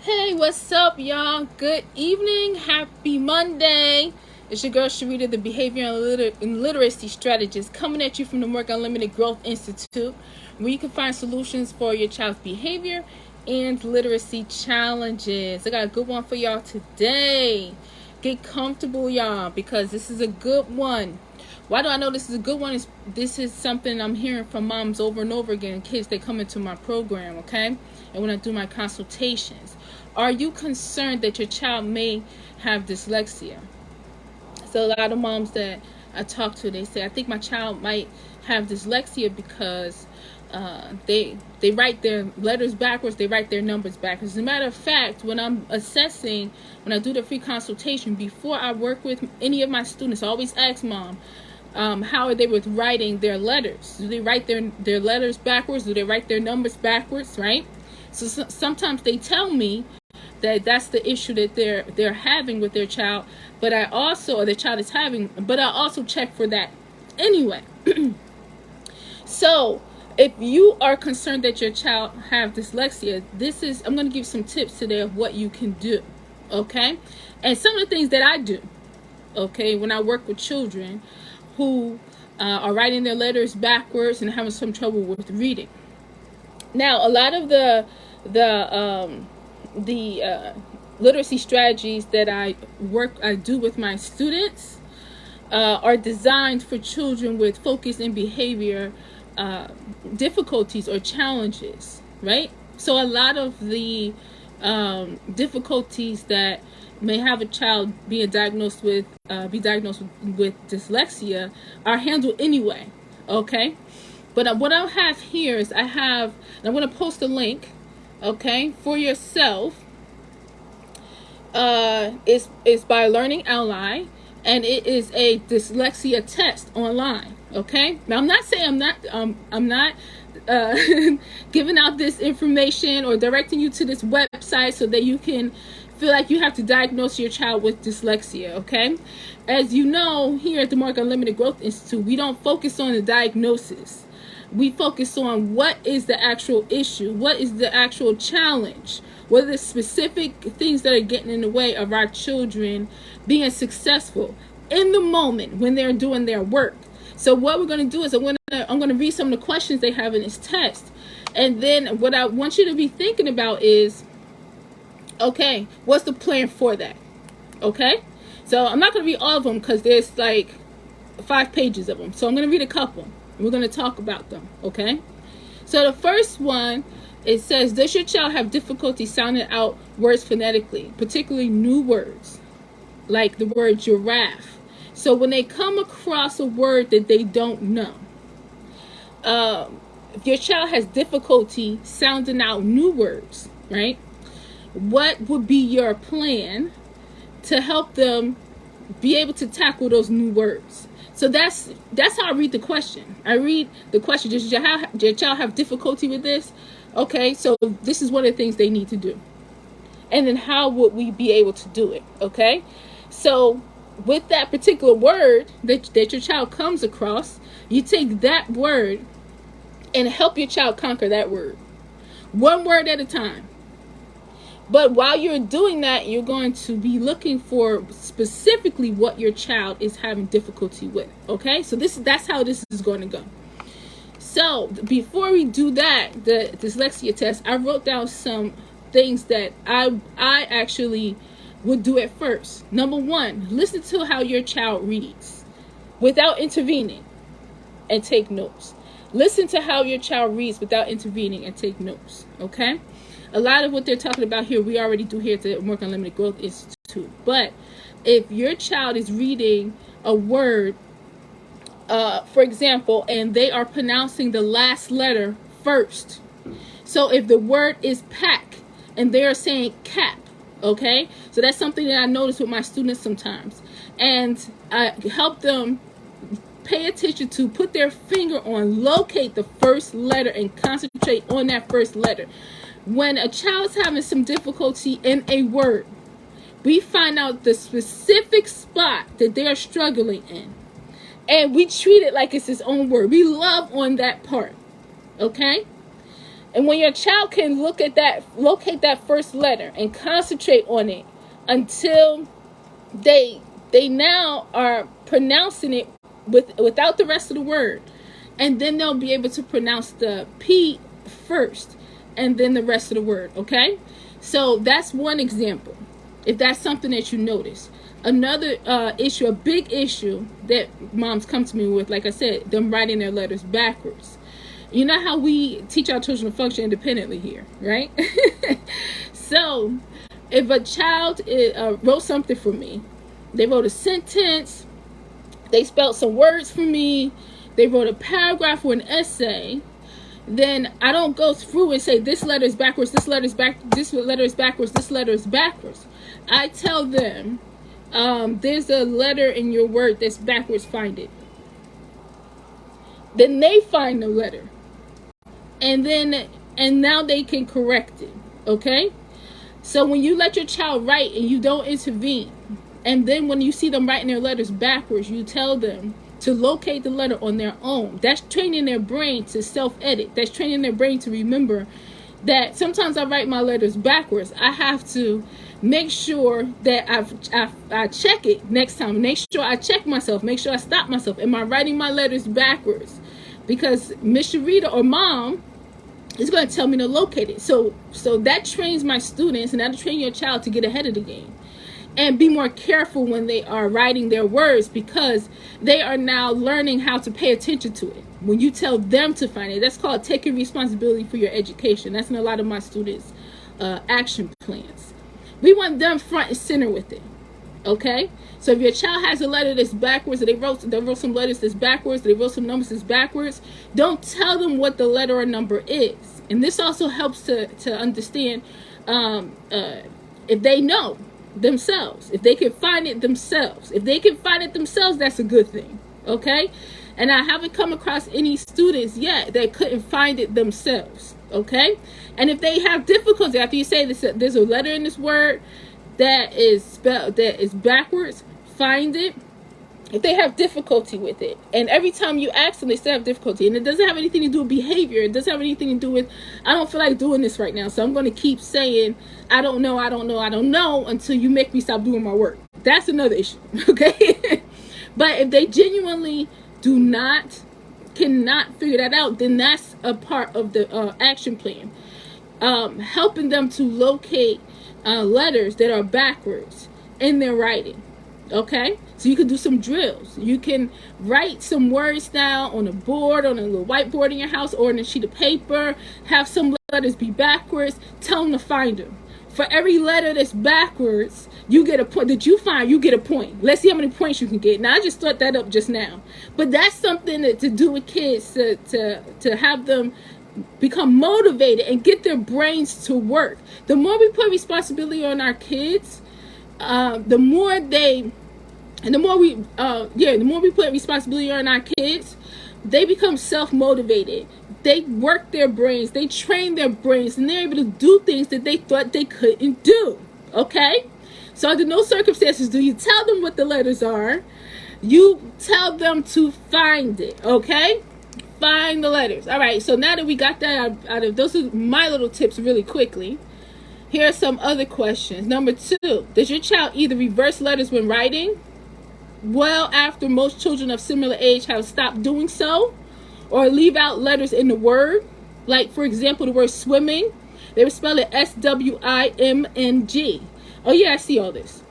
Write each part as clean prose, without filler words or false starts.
Hey, what's up, y'all? Good evening. Happy Monday. It's your girl, Sharita, the Behavior and Literacy Strategist, coming at you from the Morgan Unlimited Growth Institute, where you can find solutions for your child's behavior and literacy challenges. I got a good one for y'all today. Get comfortable, y'all, because this is a good one. Why do I know this is a good one? This is something I'm hearing from moms over and over again, kids that come into my program, okay? And when I do my consultations. Are you concerned that your child may have dyslexia? So a lot of moms that I talk to, they say, I think my child might have dyslexia because they write their letters backwards, they write their numbers backwards. As a matter of fact, when I'm assessing, when I do the free consultation, before I work with any of my students, I always ask mom, how are they with writing their letters? Do they write their letters backwards? Do they write their numbers backwards, right? So sometimes they tell me that that's the issue that they're having with their child, but I also, or the child is having, but I also check for that anyway. So if you are concerned that your child have dyslexia, I'm going to give some tips today of what you can do, okay? And some of the things that I do, okay, when I work with children who are writing their letters backwards and having some trouble with reading. Now, a lot of the literacy strategies that I do with my students are designed for children with focus and behavior difficulties or challenges, right? So a lot of the difficulties that may have a child be diagnosed with dyslexia are handled anyway, okay? But what I have here is I'm going to post a link, okay, for yourself. It's by Learning Ally, and it is a dyslexia test online, okay? Now, I'm not saying I'm not giving out this information or directing you to this website so that you can feel like you have to diagnose your child with dyslexia, okay? As you know, here at the Morgan Unlimited Growth Institute, we don't focus on the diagnosis. We focus on what is the actual issue, what is the actual challenge, what are the specific things that are getting in the way of our children being successful in the moment when they're doing their work. So what we're going to do is I'm going to read some of the questions they have in this test. And then what I want you to be thinking about is, okay, what's the plan for that? Okay? So I'm not going to read all of them because there's like 5 pages of them. So I'm going to read a couple. We're going to talk about them, okay? So the first one, it says, does your child have difficulty sounding out words phonetically, particularly new words, like the word giraffe? So when they come across a word that they don't know, if your child has difficulty sounding out new words, right? What would be your plan to help them be able to tackle those new words? So that's how I read the question. I read the question, does your child have difficulty with this? Okay, so this is one of the things they need to do. And then how would we be able to do it? Okay, so with that particular word that your child comes across, you take that word and help your child conquer that word. One word at a time. But while you're doing that, you're going to be looking for specifically what your child is having difficulty with. Okay, so that's how this is going to go. So before we do that, the dyslexia test, I wrote down some things that I actually would do at first. Number 1, listen to how your child reads without intervening and take notes. Listen to how your child reads without intervening and take notes. Okay. A lot of what they're talking about here, we already do here at the Morgan Unlimited Growth Institute. But if your child is reading a word, for example, and they are pronouncing the last letter first. So if the word is pack and they're saying cap, okay? So that's something that I notice with my students sometimes. And I help them pay attention to, put their finger on, locate the first letter and concentrate on that first letter. When a child's having some difficulty in a word, we find out the specific spot that they're struggling in. And we treat it like it's its own word. We love on that part. Okay? And when your child can locate that first letter and concentrate on it until they now are pronouncing it without the rest of the word, and then they'll be able to pronounce the P first and then the rest of the word. Okay, so that's one example, if that's something that you notice. Another issue, a big issue that moms come to me with, like I said, them writing their letters backwards. You know how we teach our children to function independently here, right? So if a child wrote something for me, they wrote a sentence, they spelled some words for me, they wrote a paragraph or an essay, then I don't go through and say this letter is backwards, this letter is backwards, this letter is backwards, this letter is backwards. I tell them, there's a letter in your word that's backwards, find it. Then they find the letter. And now they can correct it. Okay? So when you let your child write and you don't intervene, and then when you see them writing their letters backwards, you tell them to locate the letter on their own. That's training their brain to self-edit. That's training their brain to remember that sometimes I write my letters backwards. I have to make sure that I check it next time. Make sure I check myself. Make sure I stop myself. Am I writing my letters backwards? Because Miss Sharita or mom is going to tell me to locate it. So that trains my students, and that'll train your child to get ahead of the game and be more careful when they are writing their words, because they are now learning how to pay attention to it. When you tell them to find it, that's called taking responsibility for your education. That's in a lot of my students' action plans. We want them front and center with it. Okay? So if your child has a letter that's backwards, or they wrote some letters that's backwards, they wrote some numbers that's backwards, don't tell them what the letter or number is. And this also helps to understand if they know themselves, if they can find it themselves. If they can find it themselves, that's a good thing. Okay? And I haven't come across any students yet that couldn't find it themselves. Okay? And if they have difficulty, after you say this, there's a letter in this word that is backwards, find it. If they have difficulty with it, and every time you ask them, they still have difficulty, and it doesn't have anything to do with behavior, it doesn't have anything to do with, I don't feel like doing this right now, so I'm going to keep saying, I don't know, until you make me stop doing my work. That's another issue, okay? But if they genuinely cannot figure that out, then that's a part of the action plan. Helping them to locate letters that are backwards in their writing. Okay, so you can do some drills. You can write some words down on a board, on a little whiteboard in your house, or on a sheet of paper. Have some letters be backwards. Tell them to find them. For every letter that's backwards, you get a point. That you find, you get a point. Let's see how many points you can get. Now, I just thought that up just now, but that's something to do with kids to have them become motivated and get their brains to work. The more we put responsibility on our kids, the more we put responsibility on our kids, they become self-motivated. They work their brains, they train their brains, and they're able to do things that they thought they couldn't do. Okay? So under no circumstances do you tell them what the letters are. You tell them to find it. Okay? Find the letters. All right, so now that we got that out of, those are my little tips really quickly. Here are some other questions. Number 2, does your child either reverse letters when writing, well after most children of similar age have stopped doing so, or leave out letters in the word? Like, for example, the word swimming, they would spell it SWIMNG. Oh yeah, I see all this.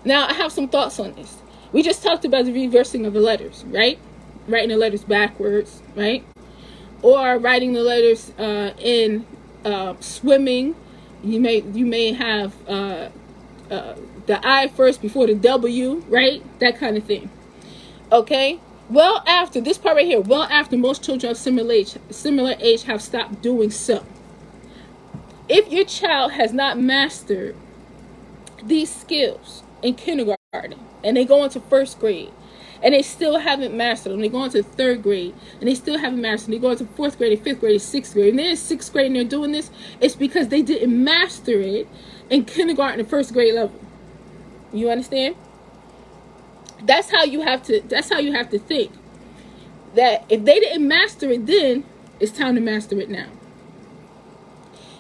Now, I have some thoughts on this. We just talked about the reversing of the letters, right? Writing the letters backwards, right? Or writing the letters in swimming. You may have the I first before the W, right? That kind of thing. Okay? Well after, this part right here, well after most children of similar age have stopped doing so. If your child has not mastered these skills in kindergarten, and they go into 1st grade, and they still haven't mastered them, they go into 3rd grade, and they still haven't mastered them, they go into 4th grade, and 5th grade, and 6th grade, and then in 6th grade, and they're doing this, it's because they didn't master it in kindergarten and 1st grade level. You understand? That's how you have to think. That if they didn't master it then, It's time to master it now.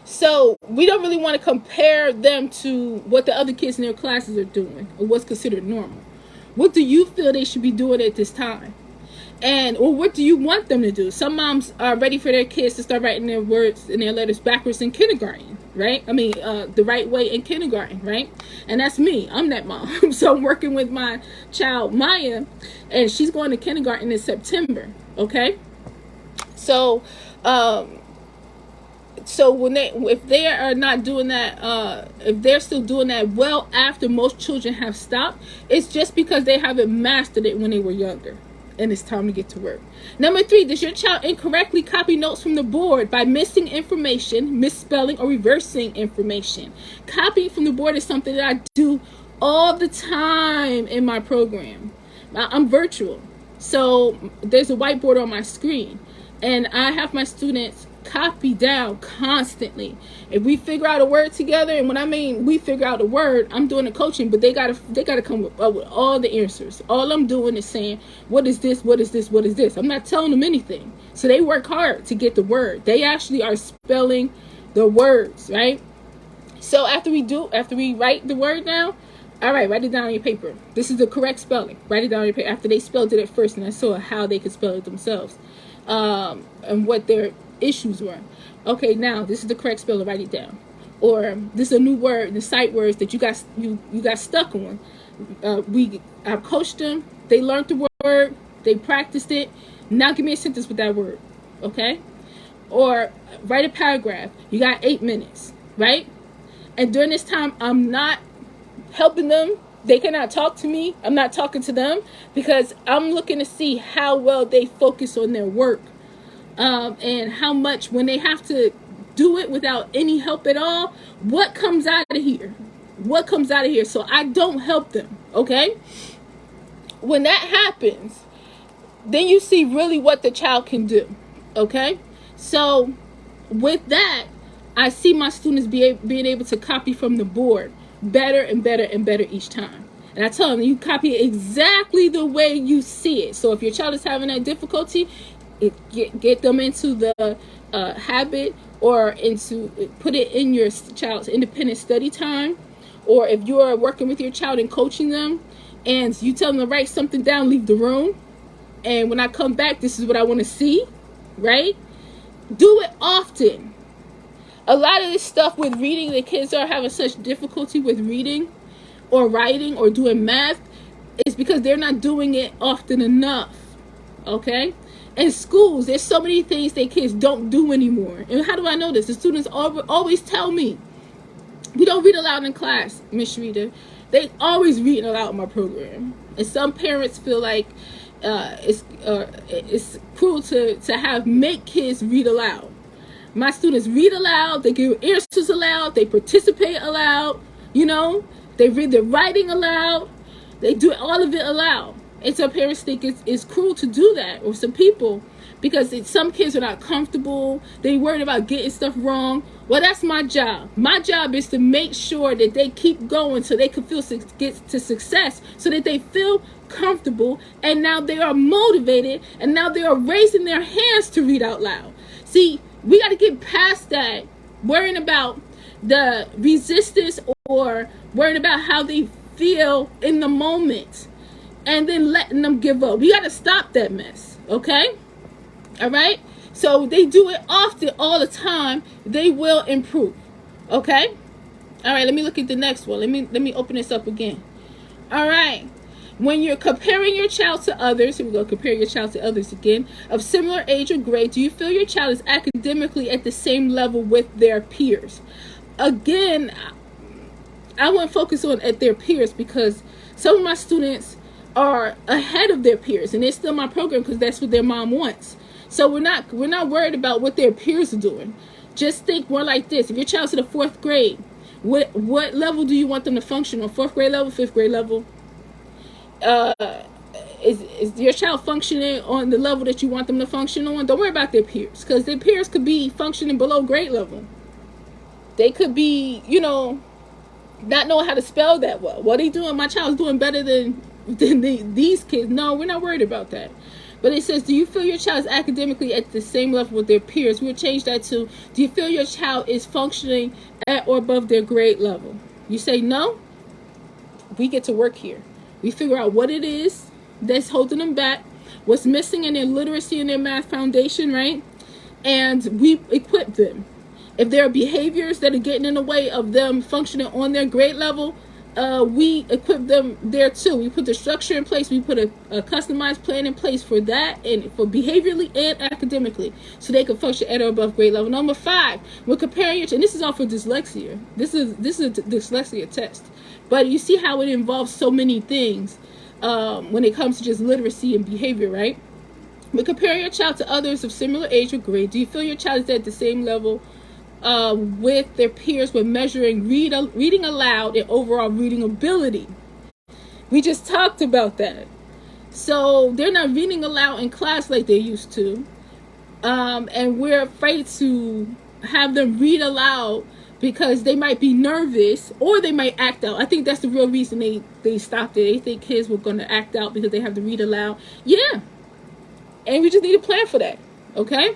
So we don't really want to compare them to what the other kids in their classes are doing or what's considered normal. What do you feel they should be doing at this time? Or what do you want them to do? Some moms are ready for their kids to start writing their words and their letters backwards in kindergarten, right? I mean, the right way in kindergarten, right? And that's me. I'm that mom. So I'm working with my child, Maya, and she's going to kindergarten in September, okay? So, if they are not doing that, if they're still doing that well after most children have stopped, it's just because they haven't mastered it when they were younger. And it's time to get to work. Number 3, does your child incorrectly copy notes from the board by missing information, misspelling, or reversing information? Copying from the board is something that I do all the time in my program. I'm virtual, so there's a whiteboard on my screen, and I have my students copy down constantly. If we figure out a word together, and when I mean we figure out a word, I'm doing the coaching, but they gotta come up with all the answers. All I'm doing is saying, what is this, what is this, what is this? I'm not telling them anything. So they work hard to get the word. They actually are spelling the words, right? So after we write the word down, all right, write it down on your paper. This is the correct spelling. Write it down on your paper. After they spelled it at first, and I saw how they could spell it themselves, and what their issues were. Okay, now this is the correct spelling. Write it down. Or this is a new word, the sight words that you got stuck on. I coached them. They learned the word. They practiced it. Now give me a sentence with that word. Okay. Or write a paragraph. You got 8 minutes, right? And during this time, I'm not helping them. They cannot talk to me. I'm not talking to them because I'm looking to see how well they focus on their work. And how much, when they have to do it without any help at all, what comes out of here? What comes out of here? So I don't help them, okay? When that happens, then you see really what the child can do, okay? So with that, I see my students being able to copy from the board better and better and better each time. And I tell them, you copy it exactly the way you see it. So if your child is having that difficulty, get them into the habit, or put it in your child's independent study time. Or if you're working with your child and coaching them and you tell them to write something down, leave the room, and when I come back, this is what I want to see, right? Do it often. A lot of this stuff with reading, the kids are having such difficulty with reading or writing or doing math, is because they're not doing it often enough, okay? In schools, there's so many things that kids don't do anymore. And how do I know this? The students always tell me, we don't read aloud in class, Miss Sharita. They always read aloud in my program. And some parents feel like it's cruel to make kids read aloud. My students read aloud, they give answers aloud, they participate aloud, they read their writing aloud, they do all of it aloud. And some parents think it's cruel to do that, or some people, because some kids are not comfortable, they worried about getting stuff wrong. Well, that's my job. My job is to make sure that they keep going so they can get to success, so that they feel comfortable, and now they are motivated, and now they are raising their hands to read out loud. See, we got to get past that, worrying about the resistance or worrying about how they feel in the moment, and then letting them give up. We got to stop that mess, okay? All right? So they do it often, all the time. They will improve, okay? All right, let me look at the next one. Let me open this up again. All right. When you're comparing your child to others, here we go, compare your child to others again, of similar age or grade, do you feel your child is academically at the same level with their peers? Again, I want to focus on at their peers, because some of my students are ahead of their peers, and they're still in my program because that's what their mom wants. So we're not worried about what their peers are doing. Just think more like this. If your child's in the 4th grade, what level do you want them to function on? 4th grade level, 5th grade level? Is your child functioning on the level that you want them to function on? Don't worry about their peers, because their peers could be functioning below grade level. They could be, not knowing how to spell that well. What are they doing? My child's doing better than these kids. No, we're not worried about that. But it says, do you feel your child is academically at the same level with their peers? We'll change that to, do you feel your child is functioning at or above their grade level? You say no, we get to work here. We figure out what it is that's holding them back, what's missing in their literacy and their math foundation, right? And we equip them. If there are behaviors that are getting in the way of them functioning on their grade level, we equip them there too. We put the structure in place. We put a customized plan in place for that, and for behaviorally and academically, so they can function at or above grade level. Number 5, we're comparing and this is all for dyslexia. This is a dyslexia test, but you see how it involves so many things when it comes to just literacy and behavior, right? We're comparing your child to others of similar age or grade. Do you feel your child is at the same level with their peers when measuring reading aloud and overall reading ability? We just talked about that. So they're not reading aloud in class like they used to, and we're afraid to have them read aloud because they might be nervous or they might act out. I think that's the real reason they stopped it. They think kids were going to act out because they have to read aloud. Yeah, and we just need a plan for that. Okay,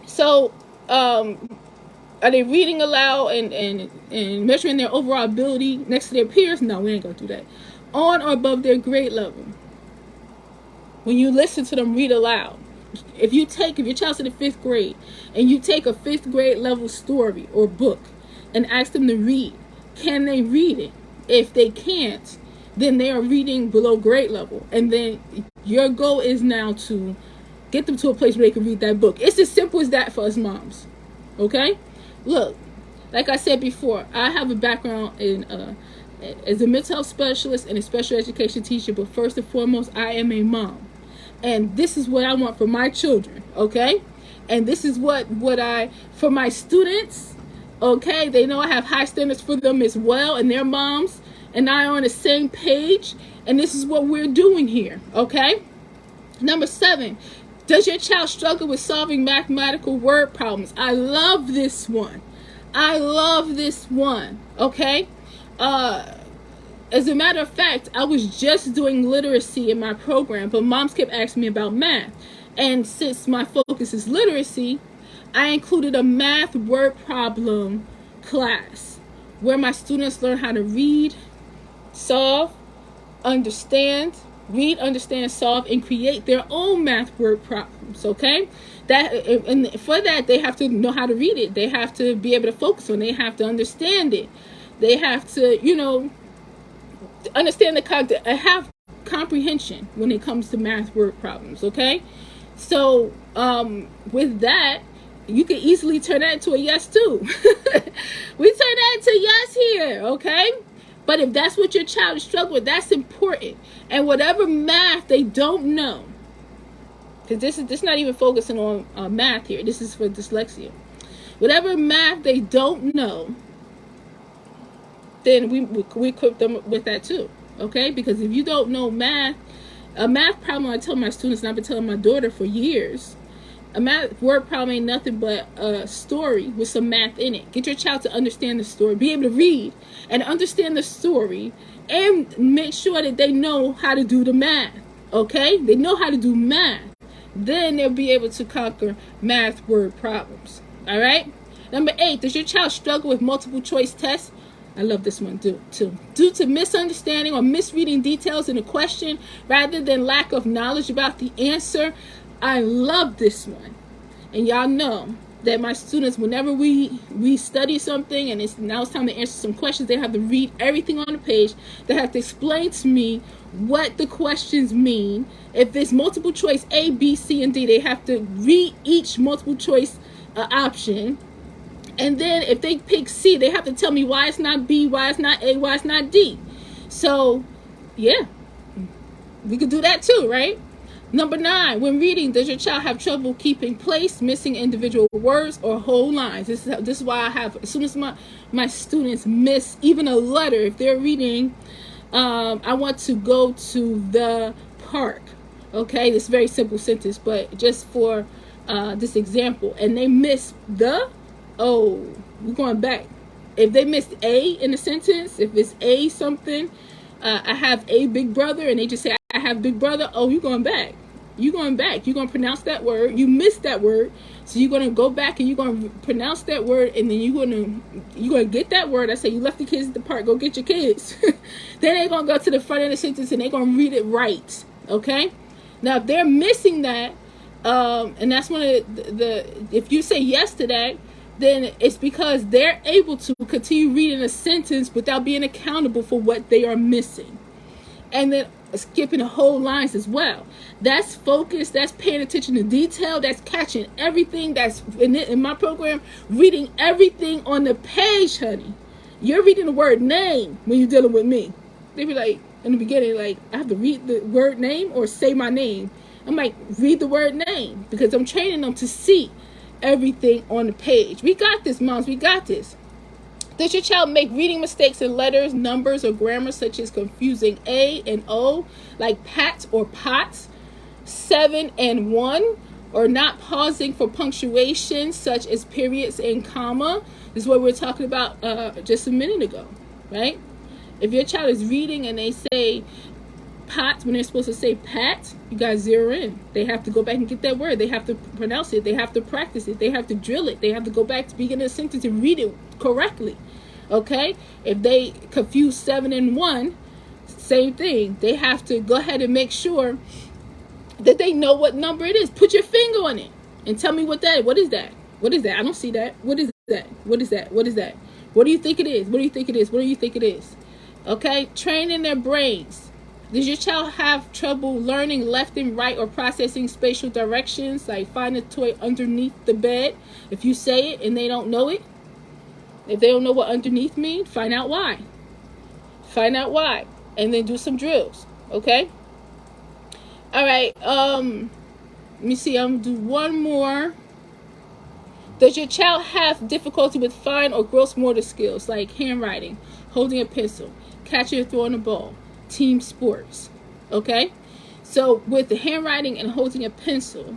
so are they reading aloud and measuring their overall ability next to their peers? No, we ain't gonna do that. On or above their grade level. When you listen to them read aloud, if your child's in the 5th grade and you take a 5th grade level story or book and ask them to read, can they read it? If they can't, then they are reading below grade level, and then your goal is now to get them to a place where they can read that book. It's as simple as that for us moms. Okay, look, like I said before, I have a background in as a mental health specialist and a special education teacher, but first and foremost, I am a mom, and this is what I want for my children. Okay, and this is what I for my students. Okay, they know I have high standards for them as well, and their moms and I are on the same page, and this is what we're doing here. Okay, number 7. Does your child struggle with solving mathematical word problems? I love this one. I love this one. Okay. As a matter of fact, I was just doing literacy in my program, but moms kept asking me about math. And since my focus is literacy, I included a math word problem class where my students learn how to read, solve, understand, solve, and create their own math word problems. Okay, and for that they have to know how to read it. They have to be able to focus on it. They have to understand it. They have to, understand have comprehension when it comes to math word problems. Okay, so with that, you can easily turn that into a yes too. We turn that into yes here. Okay. But if that's what your child is struggling with, that's important. And whatever math they don't know, because this is not even focusing on math here. This is for dyslexia. Whatever math they don't know, then we equip them with that too. Okay? Because if you don't know math, a math problem I tell my students, and I've been telling my daughter for years, a math word problem ain't nothing but a story with some math in it. Get your child to understand the story, be able to read and understand the story, and make sure that they know how to do the math. Okay? They know how to do math. Then they'll be able to conquer math word problems. All right? Number 8, does your child struggle with multiple choice tests? I love this one too. Due to misunderstanding or misreading details in a question rather than lack of knowledge about the answer. I love this one. And y'all know that my students, whenever we study something and now it's time to answer some questions, they have to read everything on the page. They have to explain to me what the questions mean. If it's multiple choice A, B, C, and D, they have to read each multiple choice option. And then if they pick C, they have to tell me why it's not B, why it's not A, why it's not D. So, yeah, we could do that too, right? Number 9, when reading, does your child have trouble keeping place, missing individual words or whole lines? This is why I have, as soon as my students miss even a letter, if they're reading, I want to go to the park. Okay, this very simple sentence, but just for this example, and they miss the O, we're going back. If they missed A in the sentence, if it's A something, I have a big brother, and they just say I have big brother. Oh, you're going back. You're going back. You're going to pronounce that word. You missed that word. So you're going to go back and you're going to pronounce that word, and then you're going to get that word. I say you left the kids at the park. Go get your kids. Then they're going to go to the front of the sentence and they're going to read it right. Okay? Now, if they're missing that, and that's one of if you say yes to that, then it's because they're able to continue reading a sentence without being accountable for what they are missing. And then skipping the whole lines as well. That's focus. That's paying attention to detail. That's catching everything that's in my program, reading everything on the page, honey. You're reading the word name when you're dealing with me. They be like, in the beginning, like, I have to read the word name or say my name. I'm like, read the word name, because I'm training them to see everything on the page. We got this, moms. We got this. Does your child make reading mistakes in letters, numbers, or grammar, such as confusing A and O, like pat or pots, 7 and 1, or not pausing for punctuation, such as periods and comma? This is what we were talking about just a minute ago, right? If your child is reading and they say pot when they're supposed to say pat, you guys zero in. They have to go back and get that word. They have to pronounce it. They have to practice it. They have to drill it. They have to go back to the beginning of the sentence and read it correctly. Okay? If they confuse 7 and 1, same thing. They have to go ahead and make sure that they know what number it is. Put your finger on it and tell me what is that? What is that? I don't see that. What is that? What is that? What is that? What do you think it is? What do you think it is? What do you think it is? Okay? Training their brains. Does your child have trouble learning left and right or processing spatial directions, like find a toy underneath the bed? If you say it and they don't know it, if they don't know what underneath means, find out why. Find out why. And then do some drills. Okay? All right. Let me see. I'm going to do one more. Does your child have difficulty with fine or gross motor skills, like handwriting, holding a pencil, catching or throwing a ball? Team sports. Okay, so with the handwriting and holding a pencil,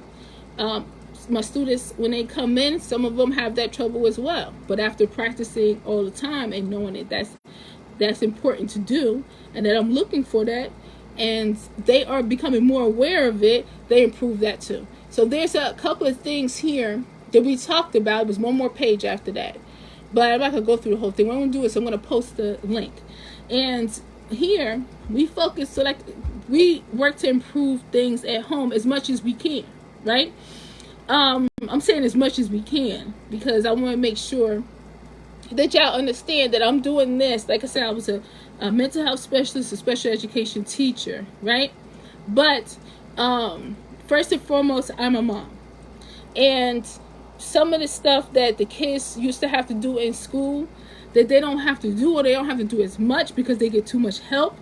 my students, when they come in, some of them have that trouble as well, but after practicing all the time and knowing it, that's important to do, and that I'm looking for that, and they are becoming more aware of it, they improve that too. So there's a couple of things here that we talked about. It was one more page after that, but I'm not gonna go through the whole thing. What I'm gonna do is I'm gonna post the link. And here we focus, so like we work to improve things at home as much as we can, right? I'm saying as much as we can because I want to make sure that y'all understand that I'm doing this. Like I said, I was a mental health specialist, a special education teacher, right? But first and foremost, I'm a mom, and some of the stuff that the kids used to have to do in school that they don't have to do, or they don't have to do as much because they get too much help,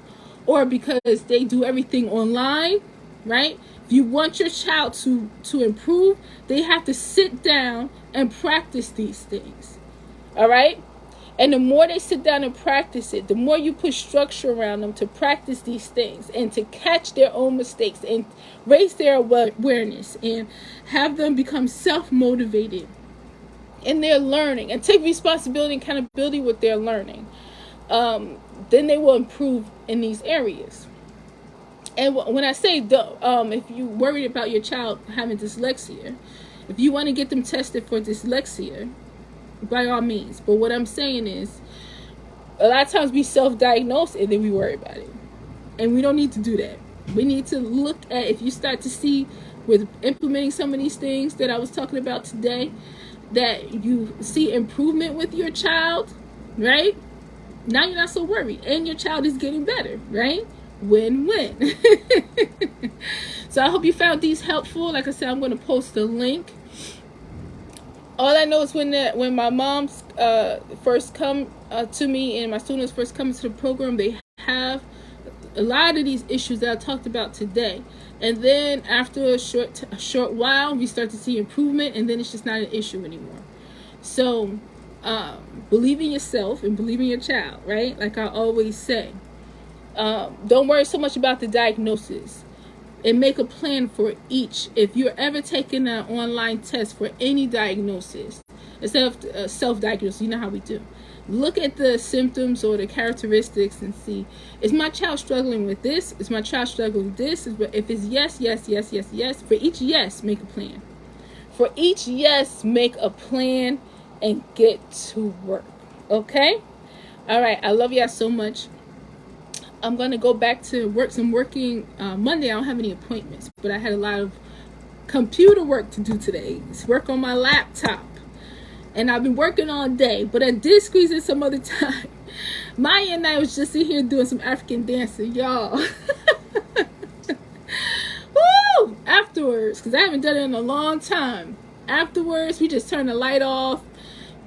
or because they do everything online, right? If you want your child to improve, they have to sit down and practice these things, all right? And the more they sit down and practice it, the more you put structure around them to practice these things and to catch their own mistakes and raise their awareness and have them become self-motivated in their learning and take responsibility and accountability with their learning, then they will improve in these areas. And when I say, if you're worried about your child having dyslexia, if you want to get them tested for dyslexia, by all means. But what I'm saying is, a lot of times we self-diagnose and then we worry about it. And we don't need to do that. We need to look at, if you start to see with implementing some of these things that I was talking about today, that you see improvement with your child, right? Now you're not so worried, and your child is getting better, right? Win-win. So I hope you found these helpful. Like I said, I'm going to post a link. All I know is when my moms first come to me and my students first come into the program, they have a lot of these issues that I talked about today. And then after a short while, we start to see improvement, and then it's just not an issue anymore. So believe in yourself and believe in your child, right? Like I always say. Don't worry so much about the diagnosis, and make a plan for each. If you're ever taking an online test for any diagnosis, instead of self-diagnose. You know how we do. Look at the symptoms or the characteristics and see, is my child struggling with this? Is my child struggling with this? If it's yes, yes, yes, yes, yes, for each yes, make a plan. For each yes, make a plan and get to work. Okay? All right. I love y'all so much. I'm going to go back to work. So I'm working Monday. I don't have any appointments, but I had a lot of computer work to do today. It's work on my laptop. And I've been working all day, but I did squeeze in some other time. Maya and I was just in here doing some African dancing, y'all. Woo! Afterwards, because I haven't done it in a long time. Afterwards, we just turned the light off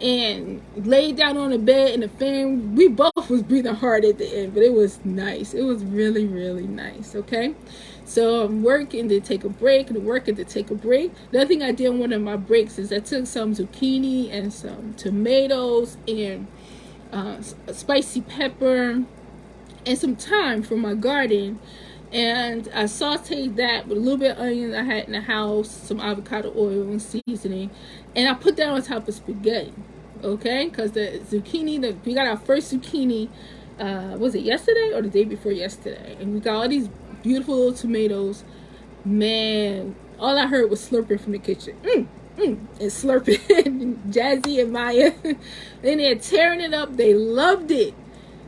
and laid down on the bed and the fan. We both was breathing hard at the end, but it was nice. It was really, really nice, okay? So I'm working to take a break and working to take a break. The other thing I did on one of my breaks is I took some zucchini and some tomatoes and spicy pepper and some thyme from my garden. And I sauteed that with a little bit of onion I had in the house, some avocado oil and seasoning. And I put that on top of spaghetti, okay? Because the zucchini, we got our first zucchini, was it yesterday or the day before yesterday? And we got all these beautiful little tomatoes. Man, all I heard was slurping from the kitchen. And slurping. Jazzy and Maya. And they're tearing it up. They loved it.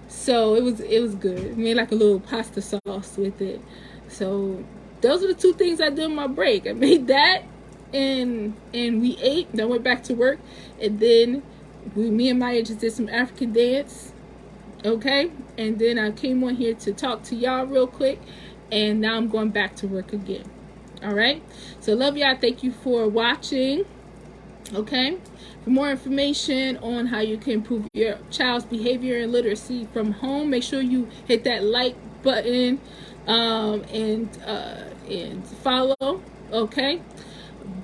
So it was good. Made like a little pasta sauce with it. So those are the two things I did on my break. I made that and we ate. Then I went back to work. And then me and Maya just did some African dance. Okay? And then I came on here to talk to y'all real quick. And now I'm going back to work again. All right? So love y'all. Thank you for watching. Okay? For more information on how you can improve your child's behavior and literacy from home, make sure you hit that like button and follow. Okay?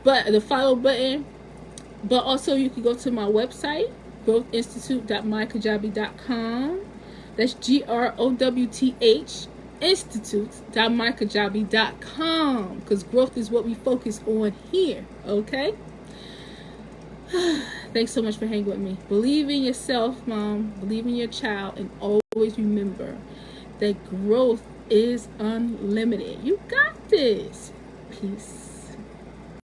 But the follow button. But also you can go to my website, growthinstitute.mykajabi.com. That's GROWTH institute.mykajabi.com, because growth is what we focus on here. Okay? Thanks so much for hanging with me. Believe in yourself, mom. Believe in your child, and always remember that growth is unlimited. You got this. Peace.